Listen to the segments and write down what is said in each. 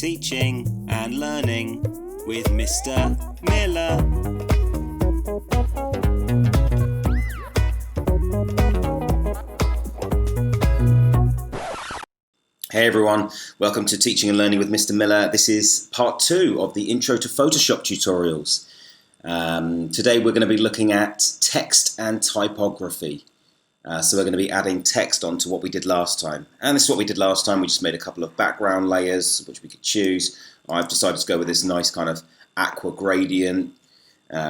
Teaching and learning with Mr. Miller. Hey everyone, welcome to Teaching and Learning with Mr. Miller. This is part 2 of the Intro to Photoshop tutorials. Today we're going to be looking at text and typography. So we're going to be adding text onto what we did last time. And this is what we did last time. We just made a couple of background layers which we could choose. I've decided to go with this nice kind of aqua gradient,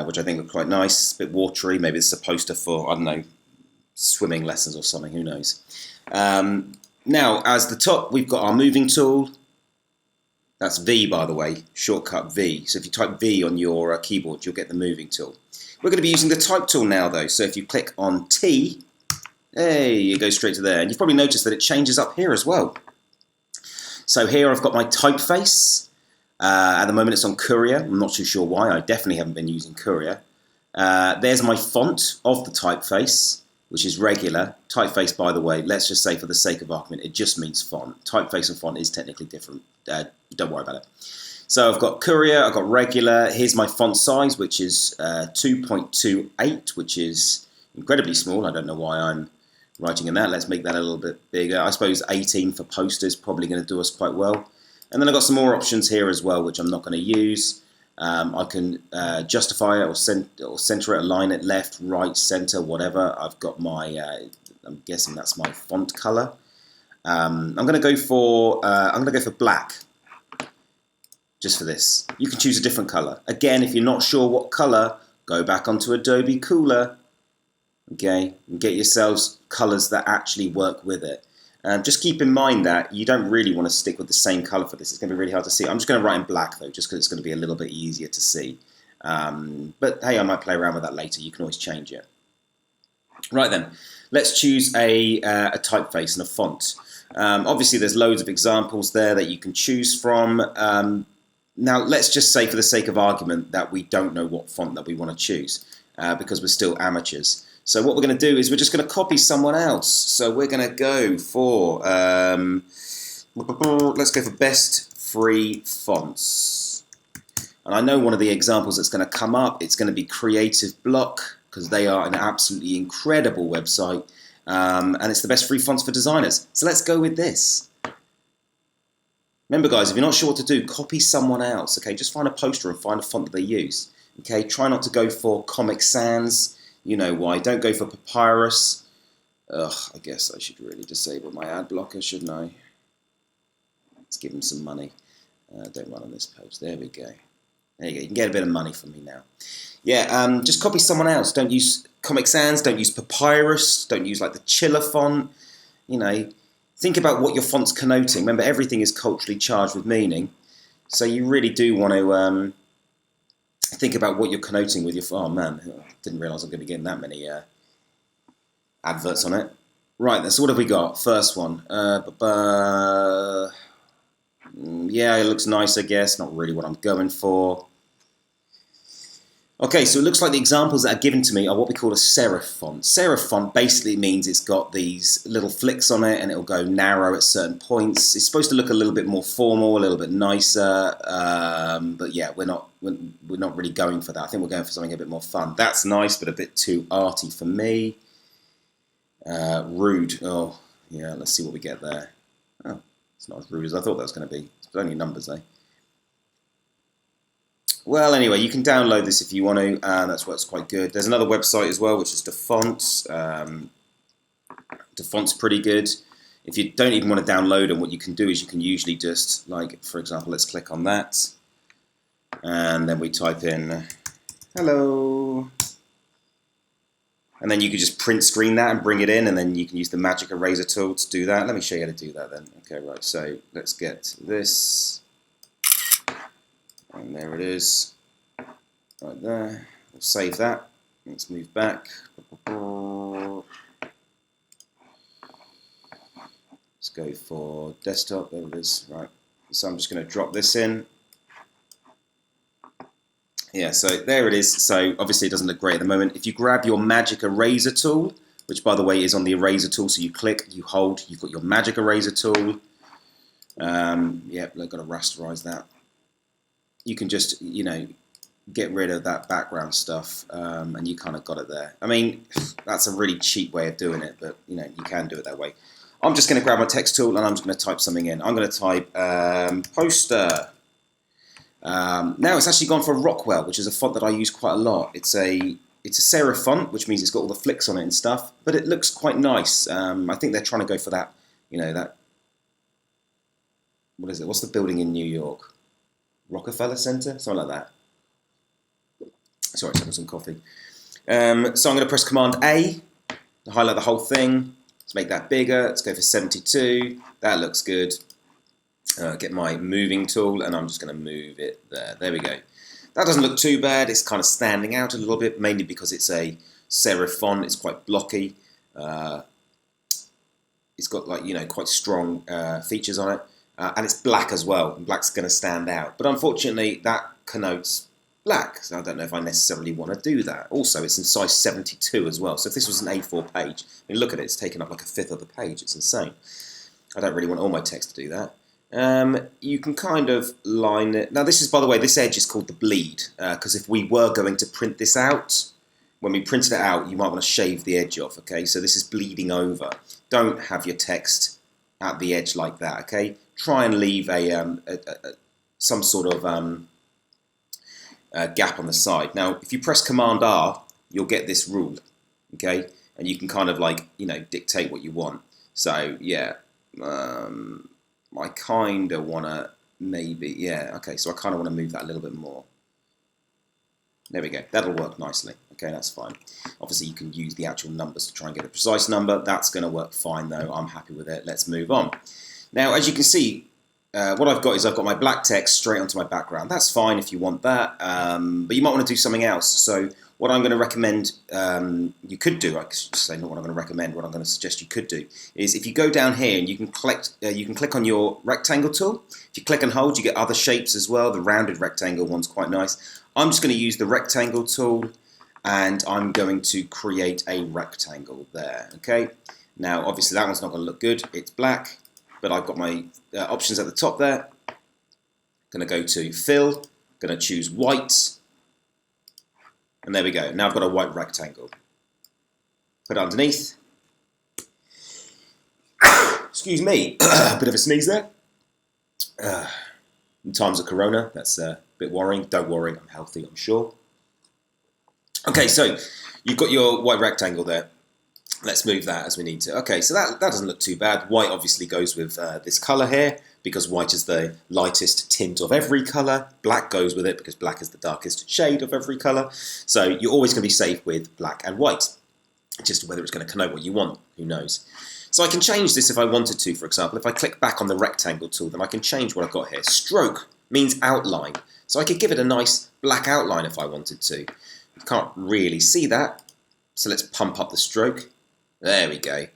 which I think looked quite nice, a bit watery. Maybe it's a poster for, I don't know, swimming lessons or something, who knows. Now, as the top, we've got our moving tool. That's V, by the way, shortcut V. So if you type V on your keyboard, you'll get the moving tool. We're going to be using the type tool now, though. So if you click on T, hey, you go straight to there. And you've probably noticed that it changes up here as well. So here I've got my typeface. At the moment it's on Courier. I'm not too sure why. I definitely haven't been using Courier. There's my font of the typeface, which is regular. Typeface, by the way, let's just say for the sake of argument, it just means font. Typeface and font is technically different. Don't worry about it. So I've got Courier, I've got regular. Here's my font size, which is 2.28, which is incredibly small. I don't know why I'm writing in that. Let's make that a little bit bigger. I suppose 18 for posters probably going to do us quite well. And then I've got some more options here as well, which I'm not going to use. I can justify it or center it, align it left, right, center, whatever. I've got my, I'm guessing that's my font color. I'm going to go for black, just for this. You can choose a different color. Again, if you're not sure what color, go back onto Adobe Cooler, okay, and get yourselves colors that actually work with it. Just keep in mind that you don't really want to stick with the same color for this. It's going to be really hard to see. I'm just going to write in black though, just because it's going to be a little bit easier to see. But hey, I might play around with that later. You can always change it. Right then, let's choose a typeface and a font. Obviously, there's loads of examples there that you can choose from. Now, let's just say for the sake of argument that we don't know what font that we want to choose because we're still amateurs. So what we're going to do is we're just going to copy someone else. So we're going to go for, let's go for best free fonts. And I know one of the examples that's going to come up, it's going to be Creative Block, because they are an absolutely incredible website. And it's the best free fonts for designers. So let's go with this. Remember guys, if you're not sure what to do, copy someone else. Okay, just find a poster and find a font that they use. Okay, try not to go for Comic Sans. You know why. Don't go for Papyrus. Ugh, I guess I should really disable my ad blocker, shouldn't I? Let's give them some money. Don't run on this page. There we go. There you go. You can get a bit of money from me now. Yeah, just copy someone else. Don't use Comic Sans. Don't use Papyrus. Don't use like the Chiller font. You know, think about what your font's connoting. Remember, everything is culturally charged with meaning. So you really do want to think about what you're connoting with your... Oh man, I didn't realise I'm going to be getting that many adverts on it. Right, then, so what have we got? First one. Yeah, it looks nice, I guess. Not really what I'm going for. Okay, so it looks like the examples that are given to me are what we call a serif font. Serif font basically means it's got these little flicks on it and it'll go narrow at certain points. It's supposed to look a little bit more formal, a little bit nicer, but yeah, we're not really going for that. I think we're going for something a bit more fun. That's nice, but a bit too arty for me. Rude. Oh, yeah, let's see what we get there. Oh, it's not as rude as I thought that was going to be. It's only numbers, though. Well, anyway, you can download this if you want to, and that's what's quite good. There's another website as well, which is DaFont. DaFont's pretty good. If you don't even want to download them, what you can do is you can usually just, like, for example, let's click on that, and then we type in, hello, and then you can just print screen that and bring it in, and then you can use the magic eraser tool to do that. Let me show you how to do that then. Okay, right, so let's get this. And there it is, right there. We'll save that. Let's move back. Let's go for desktop. There it is. Right. So I'm just going to drop this in. Yeah, so there it is. So obviously it doesn't look great at the moment. If you grab your magic eraser tool, which by the way is on the eraser tool, so you click, you hold, you've got your magic eraser tool. Yep, I've got to rasterize that. You can just, get rid of that background stuff, and you kind of got it there. I mean, that's a really cheap way of doing it, but you can do it that way. I'm just going to grab my text tool and I'm just going to type something in. I'm going to type poster. Now it's actually gone for Rockwell, which is a font that I use quite a lot. It's a serif font, which means it's got all the flicks on it and stuff, but it looks quite nice. I think they're trying to go for that, that, what is it? What's the building in New York? Rockefeller Center? Something like that. Sorry, taking some coffee. So I'm going to press Command A to highlight the whole thing. Let's make that bigger. Let's go for 72. That looks good. Get my moving tool and I'm just going to move it there. There we go. That doesn't look too bad. It's kind of standing out a little bit, mainly because it's a serif font. It's quite blocky. It's got quite strong features on it. And it's black as well. And black's going to stand out. But unfortunately, that connotes black, so I don't know if I necessarily want to do that. Also, it's in size 72 as well, so if this was an A4 page, I mean, look at it, it's taken up like a fifth of the page, it's insane. I don't really want all my text to do that. You can kind of line it. Now this is, by the way, this edge is called the bleed, because if we were going to print this out, when we printed it out, you might want to shave the edge off, okay? So this is bleeding over. Don't have your text at the edge like that, okay? Try and leave some sort of gap on the side. Now, if you press Command R, you'll get this rule, okay? And you can kind of dictate what you want. So, yeah, I kind of want to okay, so I kind of want to move that a little bit more. There we go, that'll work nicely. Okay, that's fine. Obviously, you can use the actual numbers to try and get a precise number. That's going to work fine, though. I'm happy with it. Let's move on. Now, as you can see, what I've got my black text straight onto my background. That's fine if you want that, but you might want to do something else. So what I'm going to recommend you could do, I should say not what I'm going to recommend, what I'm going to suggest you could do, is if you go down here and you can click on your rectangle tool. If you click and hold, you get other shapes as well. The rounded rectangle one's quite nice. I'm just going to use the rectangle tool and I'm going to create a rectangle there, okay? Now, obviously that one's not going to look good. It's black. But I've got my options at the top there. Going to go to Fill, going to choose White, and there we go. Now I've got a white rectangle. Put it underneath. Excuse me, a bit of a sneeze there. In times of Corona, that's a bit worrying. Don't worry, I'm healthy, I'm sure. Okay, so you've got your white rectangle there. Let's move that as we need to. Okay, so that doesn't look too bad. White obviously goes with this colour here, because white is the lightest tint of every colour. Black goes with it, because black is the darkest shade of every colour. So you're always going to be safe with black and white. Just whether it's going to connote what you want, who knows. So I can change this if I wanted to, for example. If I click back on the rectangle tool, then I can change what I've got here. Stroke means outline. So I could give it a nice black outline if I wanted to. You can't really see that. So let's pump up the stroke. There we go.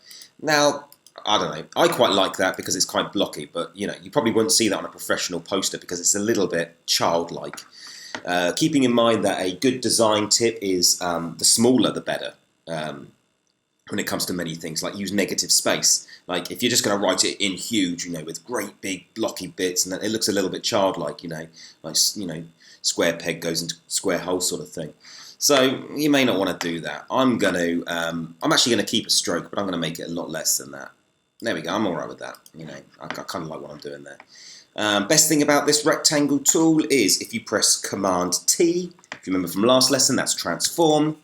Now, I don't know. I quite like that because it's quite blocky, but you probably won't see that on a professional poster because it's a little bit childlike. Keeping in mind that a good design tip is the smaller the better when it comes to many things, like use negative space. Like if you're just going to write it in huge, with great big blocky bits, and then it looks a little bit childlike, like square peg goes into square hole sort of thing. So you may not want to do that. I'm actually going to keep a stroke, but I'm going to make it a lot less than that. There we go. I'm all right with that. I kind of like what I'm doing there. Best thing about this rectangle tool is if you press Command T. If you remember from last lesson, that's transform.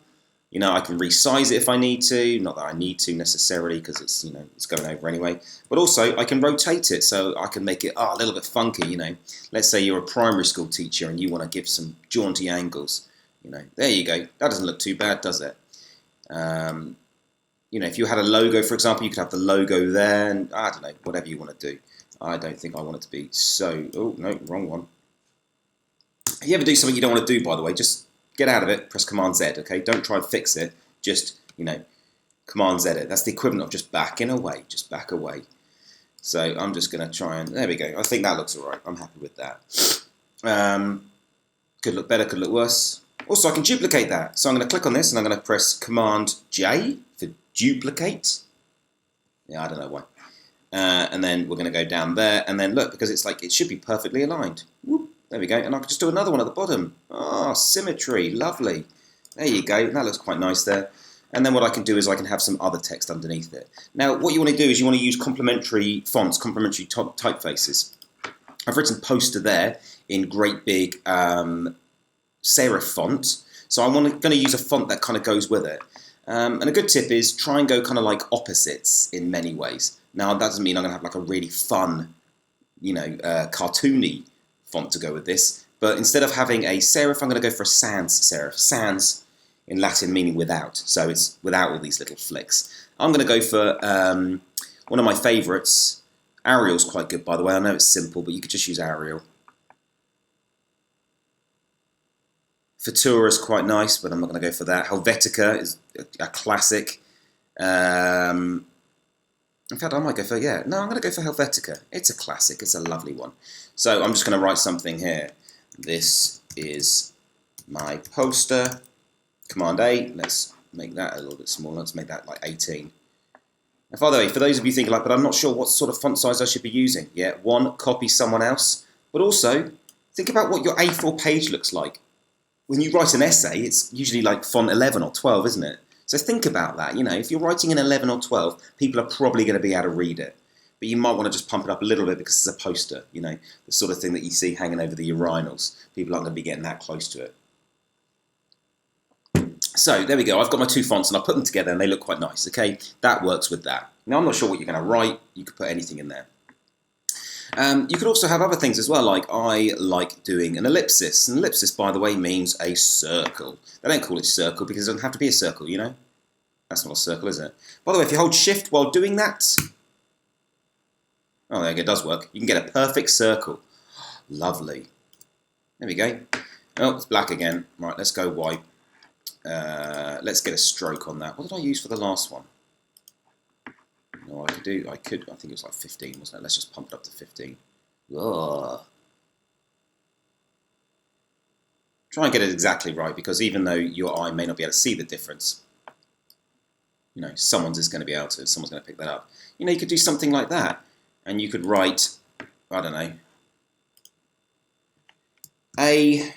I can resize it if I need to. Not that I need to necessarily because it's it's going over anyway. But also I can rotate it so I can make it a little bit funky. Let's say you're a primary school teacher and you want to give some jaunty angles. There you go. That doesn't look too bad, does it? If you had a logo, for example, you could have the logo there, and I don't know, whatever you want to do. I don't think I want it to be so. Oh no, wrong one. If you ever do something you don't want to do, by the way, just get out of it. Press Command Z. Okay, don't try and fix it. Just Command Z it. That's the equivalent of just backing away. Just back away. So I'm just going to try and there we go. I think that looks alright. I'm happy with that. Could look better. Could look worse. Also, I can duplicate that. So I'm going to click on this and I'm going to press Command J for duplicate. Yeah, I don't know why. and then we're going to go down there, and then look, because it's like it should be perfectly aligned. Whoop, there we go, and I can just do another one at the bottom. Oh, symmetry, lovely. There you go, that looks quite nice there. And then what I can do is I can have some other text underneath it. Now, what you want to do is you want to use complementary fonts, complementary typefaces. I've written poster there in great big serif font, so I'm going to use a font that kind of goes with it. And a good tip is try and go kind of like opposites in many ways. Now, that doesn't mean I'm going to have like a really fun, cartoony font to go with this, but instead of having a serif, I'm going to go for a sans serif. Sans in Latin meaning without, so it's without all these little flicks. I'm going to go for one of my favourites. Arial's quite good, by the way. I know it's simple, but you could just use Arial. Futura's quite nice, but I'm not going to go for that. Helvetica is a classic. In fact, I might go for, I'm going to go for Helvetica. It's a classic. It's a lovely one. So I'm just going to write something here. This is my poster. Command A, let's make that a little bit smaller. Let's make that like 18. And by the way, for those of you thinking like, but I'm not sure what sort of font size I should be using. Yeah, one, copy someone else, but also think about what your A4 page looks like. When you write an essay, it's usually like font 11 or 12, isn't it? So think about that. If you're writing an 11 or 12, people are probably going to be able to read it. But you might want to just pump it up a little bit because it's a poster, the sort of thing that you see hanging over the urinals. People aren't going to be getting that close to it. So there we go, I've got my two fonts and I put them together and they look quite nice, okay? That works with that. Now I'm not sure what you're going to write, you could put anything in there. You could also have other things as well, like I like doing an ellipsis. An ellipsis, by the way, means a circle. They don't call it circle because it doesn't have to be a circle, That's not a circle, is it? By the way, if you hold shift while doing that, oh, there you go, it does work. You can get a perfect circle. Lovely. There we go. Oh, it's black again. Right, let's go white. Let's get a stroke on that. What did I use for the last one? No, I think it was like 15, wasn't it? Let's just pump it up to 15. Ugh. Try and get it exactly right, because even though your eye may not be able to see the difference, someone's going to pick that up. You could do something like that, and you could write, I don't know, A+.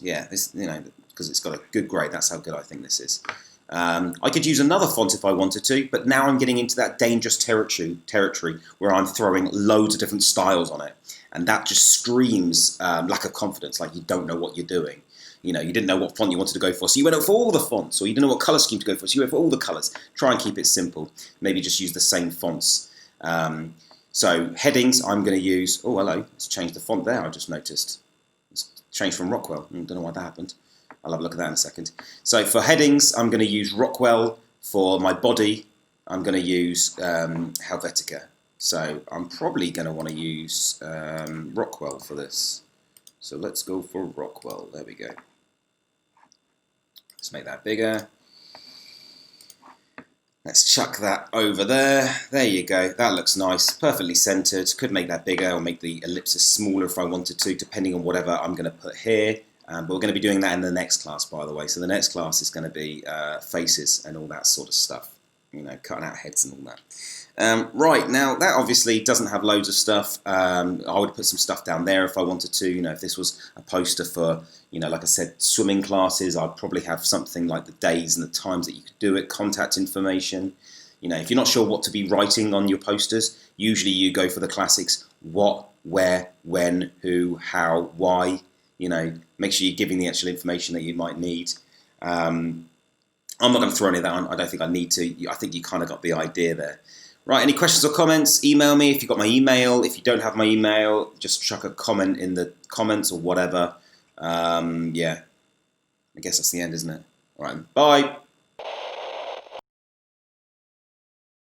Yeah, this, because it's got a good grade. That's how good I think this is. I could use another font if I wanted to, but now I'm getting into that dangerous territory where I'm throwing loads of different styles on it, and that just screams lack of confidence, like you don't know what you're doing. You didn't know what font you wanted to go for, so you went for all the fonts, or you didn't know what colour scheme to go for, so you went for all the colours. Try and keep it simple. Maybe just use the same fonts. So headings, I'm going to use, oh hello, let's change the font there, I just noticed. It's changed from Rockwell, I don't know why that happened. I'll have a look at that in a second. So for headings, I'm going to use Rockwell. For my body, I'm going to use Helvetica. So I'm probably going to want to use Rockwell for this. So let's go for Rockwell. There we go. Let's make that bigger. Let's chuck that over there. There you go. That looks nice. Perfectly centered. Could make that bigger or make the ellipsis smaller if I wanted to, depending on whatever I'm going to put here. But we're going to be doing that in the next class, by the way. So the next class is going to be faces and all that sort of stuff. Cutting out heads and all that. Right, now that obviously doesn't have loads of stuff. I would put some stuff down there if I wanted to. If this was a poster for, like I said, swimming classes, I'd probably have something like the days and the times that you could do it, contact information. If you're not sure what to be writing on your posters, usually you go for the classics: what, where, when, who, how, why. Make sure you're giving the actual information that you might need. I'm not going to throw any of that on. I don't think I need to. I think you kind of got the idea there. Right, any questions or comments, email me if you've got my email. If you don't have my email, just chuck a comment in the comments or whatever. Yeah, I guess that's the end, isn't it? All right, bye.